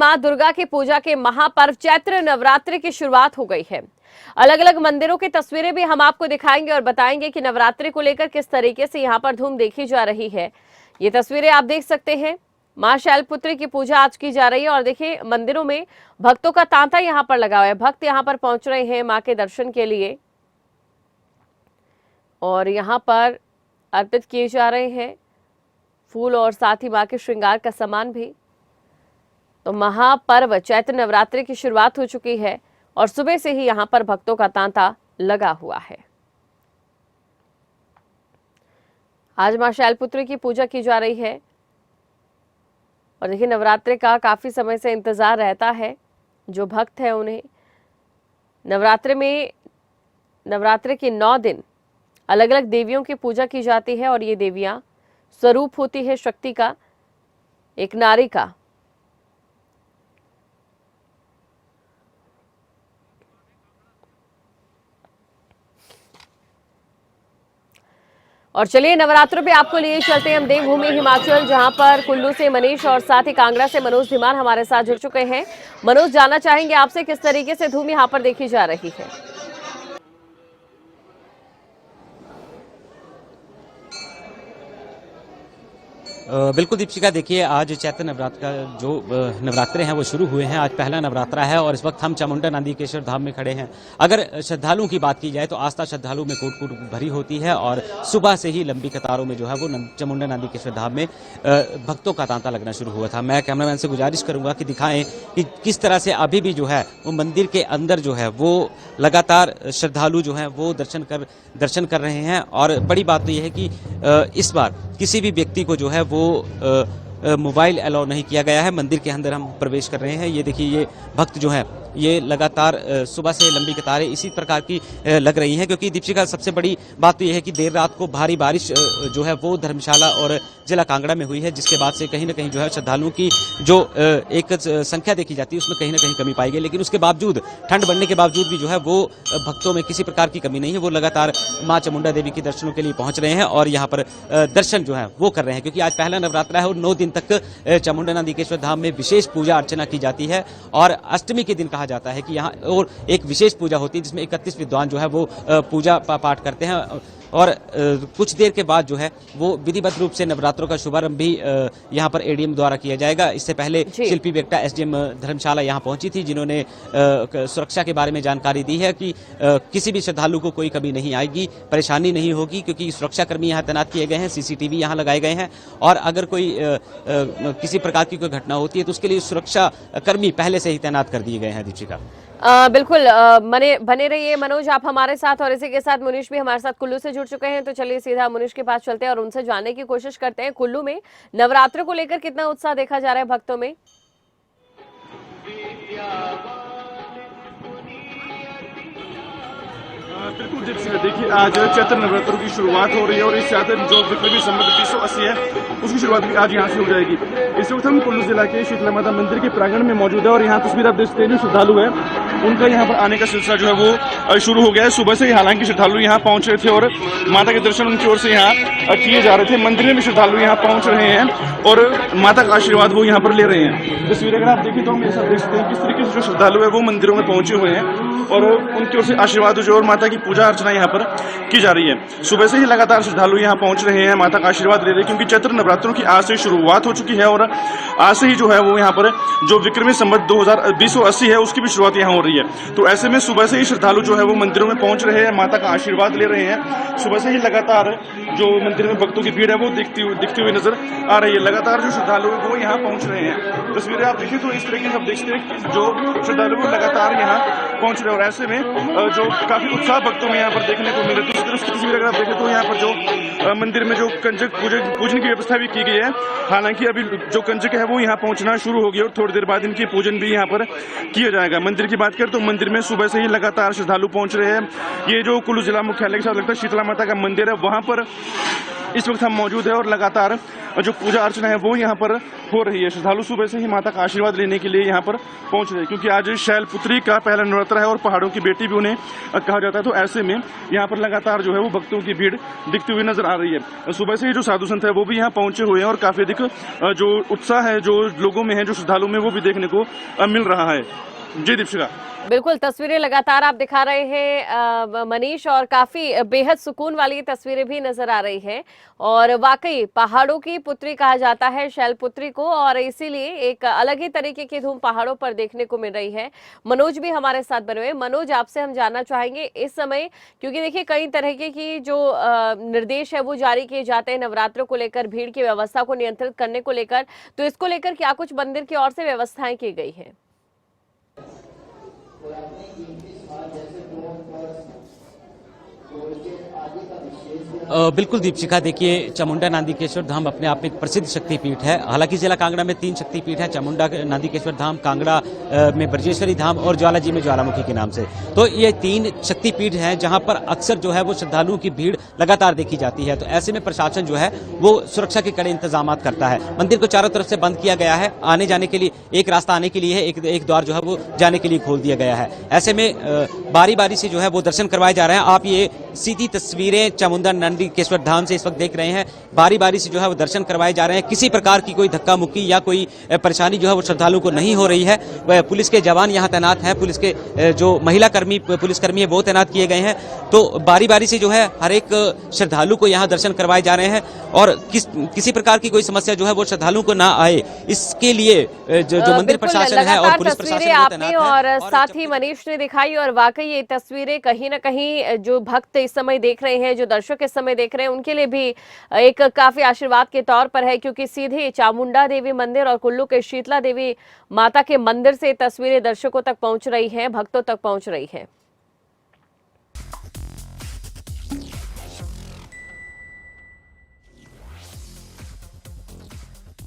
मां दुर्गा की पूजा के महापर्व चैत्र नवरात्रि की शुरुआत हो गई है। अलग अलग मंदिरों की तस्वीरें भी हम आपको दिखाएंगे और बताएंगे कि नवरात्रि को लेकर किस तरीके से यहां पर धूम देखी जा रही है। ये तस्वीरें आप देख सकते हैं। मां शैलपुत्री की पूजा आज की जा रही है और देखिए मंदिरों में भक्तों का तांता यहां पर लगा हुआ है। भक्त यहां पर पहुंच रहे हैं मां के दर्शन के लिए और यहां पर अर्पित किए जा रहे हैं फूल और साथ ही मां के श्रृंगार का सामान भी। तो महापर्व चैत्र नवरात्रि की शुरुआत हो चुकी है और सुबह से ही यहां पर भक्तों का तांता लगा हुआ है। आज मां शैलपुत्री की पूजा की जा रही है और देखिए नवरात्रि का काफी समय से इंतजार रहता है। जो भक्त है उन्हें नवरात्रि के 9 दिन अलग अलग देवियों की पूजा की जाती है और ये देवियां स्वरूप होती है शक्ति का, एक नारी का। और चलिए नवरात्रों पे आपको लिए चलते हैं हम देवभूमि हिमाचल, जहां पर कुल्लू से मनीष और साथ ही कांगड़ा से मनोज धीमान हमारे साथ जुड़ चुके हैं। मनोज, जानना चाहेंगे आपसे किस तरीके से धूम यहां पर देखी जा रही है। बिल्कुल दीपिका, देखिए आज चैत्र नवरात्र का जो नवरात्रे हैं वो शुरू हुए हैं। आज पहला नवरात्रा है और इस वक्त हम चामुंडा नंदीकेश्वर धाम में खड़े हैं। अगर श्रद्धालुओं की बात की जाए तो आस्था श्रद्धालुओं में कूट कूट भरी होती है और सुबह से ही लंबी कतारों में जो है वो चामुंडा नंदीकेश्वर धाम में भक्तों का तांता लगना शुरू हुआ था। मैं कैमरामैन से गुजारिश करूंगा कि दिखाएं कि किस तरह से अभी भी जो है वो मंदिर के अंदर जो है वो लगातार श्रद्धालु जो है वो दर्शन कर रहे हैं। और बड़ी बात तो यह है कि इस बार किसी भी व्यक्ति को जो है वो मोबाइल अलाउ नहीं किया गया है। मंदिर के अंदर हम प्रवेश कर रहे हैं। ये देखिए, ये भक्त जो है ये लगातार सुबह से लंबी कतारें इसी प्रकार की लग रही हैं, क्योंकि दीपिका सबसे बड़ी बात तो यह है कि देर रात को भारी बारिश जो है वो धर्मशाला और जिला कांगड़ा में हुई है, जिसके बाद से कहीं ना कहीं जो है श्रद्धालुओं की जो एक संख्या देखी जाती है उसमें कहीं ना कहीं कमी पाई गई। लेकिन उसके बावजूद, ठंड बढ़ने के बावजूद भी जो है वो भक्तों में किसी प्रकार की कमी नहीं है। वो लगातार माँ चामुंडा देवी के दर्शनों के लिए पहुंच रहे हैं और यहाँ पर दर्शन जो है वो कर रहे हैं, क्योंकि आज पहला नवरात्रा है और 9 दिन तक चामुंडा नंदीकेश्वर धाम में विशेष पूजा अर्चना की जाती है। और अष्टमी के दिन कहा जाता है कि यहाँ और एक विशेष पूजा होती है जिसमें 31 विद्वान जो है वो पूजा पाठ करते हैं और कुछ देर के बाद जो है वो विधिवत रूप से नवरात्रों का शुभारंभ भी यहाँ पर एडीएम द्वारा किया जाएगा। इससे पहले शिल्पी बेगटा एसडीएम धर्मशाला यहाँ पहुंची थी, जिन्होंने सुरक्षा के बारे में जानकारी दी है कि किसी भी श्रद्धालु को कोई कमी नहीं आएगी, परेशानी नहीं होगी, क्योंकि सुरक्षा कर्मी यहाँ तैनात किए गए हैं, सीसीटीवी यहाँ लगाए गए हैं और अगर कोई किसी प्रकार की कोई घटना होती है तो उसके लिए सुरक्षा कर्मी पहले से ही तैनात कर दिए गए हैं। दीपिका, बिल्कुल बने रहिए मनोज आप हमारे साथ, और इसी के साथ मुनीष भी हमारे साथ कुल्लू से जुड़ चुके हैं। तो चलिए सीधा मुनीष के पास चलते हैं और उनसे जानने की कोशिश करते हैं कुल्लू में नवरात्र को लेकर कितना उत्साह देखा जा रहा है भक्तों में। बिल्कुल देखिए, आज चैत्र नवरात्रों की शुरुआत हो रही है और इस चैत्र जो विक्रमी संवत 2080 है उसकी शुरुआत भी आज यहाँ से हो जाएगी। इस वक्त हम कुल्लू जिला के शीतला माता मंदिर के प्रांगण में मौजूद है और यहाँ तस्वीर आप देख सकते हैं जो श्रद्धालु है उनका यहाँ पर आने का सिलसिला जो है वो शुरू हो गया है। सुबह से ही हालांकि श्रद्धालु यहाँ पहुंच रहे थे और माता के दर्शन उनकी ओर से यहाँ किए जा रहे थे। मंदिर में भी श्रद्धालु यहाँ पहुंच रहे हैं और माता का आशीर्वाद वो यहाँ पर ले रहे हैं। तस्वीर अगर आप देखें तो हम ऐसा देख सकते हैं किस तरीके से जो श्रद्धालु है वो मंदिरों में पहुंचे हुए हैं और उनकी ओर से आशीर्वाद जो और माता की पूजा अर्चना यहाँ पर की जा रही है। सुबह से ही लगातार श्रद्धालु यहाँ पहुंच रहे हैं, माता का आशीर्वाद ले रहे हैं, क्योंकि चैत्र नवरात्रों की आज से शुरुआत हो चुकी है और आज से ही जो है वो यहाँ पर जो विक्रमी संवत 2080 है उसकी भी शुरुआत यहाँ हो रही है। तो ऐसे में सुबह से ही श्रद्धालु जो है वो मंदिरों में पहुंच रहे हैं, माता का आशीर्वाद ले रहे हैं। सुबह से ही लगातार जो मंदिर में भक्तों की भीड़ है वो दिखती हुई नजर आ रही है। लगातार जो श्रद्धालु है वो यहाँ पहुंच रहे हैं। तस्वीरें आप देखें तो इस तरीके से आप देखते हैं कि जो श्रद्धालु लगातार यहाँ पहुंच रहे हैं और ऐसे में जो काफी उत्साह भक्तों में यहाँ पर देखने को मिल रहा है। दूसरी तरफ की तस्वीर अगर आप देखें तो यहाँ पर जो मंदिर में जो कंजक पूजन की व्यवस्था भी की गई है। हालांकि अभी जो कंजक है वो यहाँ पहुंचना शुरू हो गई और थोड़ी देर बाद इनकी पूजन भी यहाँ पर किया जाएगा। मंदिर की बात करें तो मंदिर में सुबह से ही लगातार श्रद्धालु पहुंच रहे हैं। ये जो कुल्लू जिला मुख्यालय के साथ लगता है शीतला माता का मंदिर है, वहां पर इस वक्त हम मौजूद है और लगातार जो पूजा अर्चना है वो यहाँ पर हो रही है। श्रद्धालु सुबह से ही माता का आशीर्वाद लेने के लिए यहाँ पर पहुंच रहे हैं, क्योंकि आज शैलपुत्री का पहला नवरात्र है और पहाड़ों की बेटी भी उन्हें कहा जाता है। तो ऐसे में यहाँ पर लगातार जो है वो भक्तों की भीड़ दिखती हुई नजर आ रही है। सुबह से ही जो साधु संत है वो भी यहाँ पहुंचे हुए हैं और काफी अधिक जो उत्साह है जो लोगों में है, जो श्रद्धालु में, वो भी देखने को मिल रहा है। जी दीपिका। बिल्कुल, तस्वीरें लगातार आप दिखा रहे हैं मनीष, और काफी बेहद सुकून वाली तस्वीरें भी नजर आ रही हैं। और वाकई पहाड़ों की पुत्री कहा जाता है शैलपुत्री को, और इसीलिए एक अलग ही तरीके की धूम पहाड़ों पर देखने को मिल रही है। मनोज भी हमारे साथ बने हुए। मनोज, आपसे हम जानना चाहेंगे इस समय, क्योंकि देखिए कई तरह की जो निर्देश है वो जारी किए जाते हैं नवरात्रों को लेकर, भीड़ की व्यवस्था को नियंत्रित करने को लेकर, तो इसको लेकर क्या कुछ मंदिर की ओर से व्यवस्थाएं की गई है? बिल्कुल दीपशिखा, देखिए चामुंडा नांदीकेश्वर धाम अपने आप में एक प्रसिद्ध शक्तिपीठ है। हालांकि जिला कांगड़ा में 3 शक्तिपीठ है, चामुंडा नांदीकेश्वर धाम, कांगड़ा में ब्रजेश्वरी धाम और ज्वालाजी में ज्वालामुखी के नाम से। तो ये 3 शक्तिपीठ हैं जहां पर अक्सर जो है वो श्रद्धालुओं की भीड़ लगातार देखी जाती है। तो ऐसे में प्रशासन जो है वो सुरक्षा के कड़े इंतजाम करता है। मंदिर को चारों तरफ से बंद किया गया है, आने जाने के लिए एक रास्ता आने के लिए है, एक द्वार जो है वो जाने के लिए खोल दिया गया है। ऐसे में बारी बारी से जो है वो दर्शन करवाए जा रहे हैं। आप ये सीधी तस्वीरें चामुंडा नांदीकेश्वर धाम से इस वक्त देख रहे हैं। बारी बारी से जो है वो दर्शन करवाए जा रहे हैं। किसी प्रकार की कोई धक्का मुक्की या कोई परेशानी जो है वो श्रद्धालुओं को नहीं हो रही है। पुलिस के जवान यहाँ तैनात हैं, पुलिस के जो महिला कर्मी पुलिसकर्मी है वो तैनात किए गए हैं। तो बारी बारी से जो है हर एक श्रद्धालु को यहाँ दर्शन करवाए जा रहे हैं, और किसी प्रकार की कोई समस्या जो है वो श्रद्धालुओं को ना आए, इसके लिए जो मंदिर प्रशासन है और पुलिस प्रशासन आपने और साथ ही मनीष ने दिखाई। और वाकई ये तस्वीरें कहीं ना कहीं जो भक्त इस समय देख रहे हैं, जो दर्शक इस समय देख रहे हैं, उनके लिए भी एक काफी आशीर्वाद के तौर पर है, क्योंकि सीधे चामुंडा देवी मंदिर और कुल्लू के शीतला देवी माता के मंदिर से तस्वीरें दर्शकों तक पहुंच रही हैं, भक्तों तक पहुंच रही है।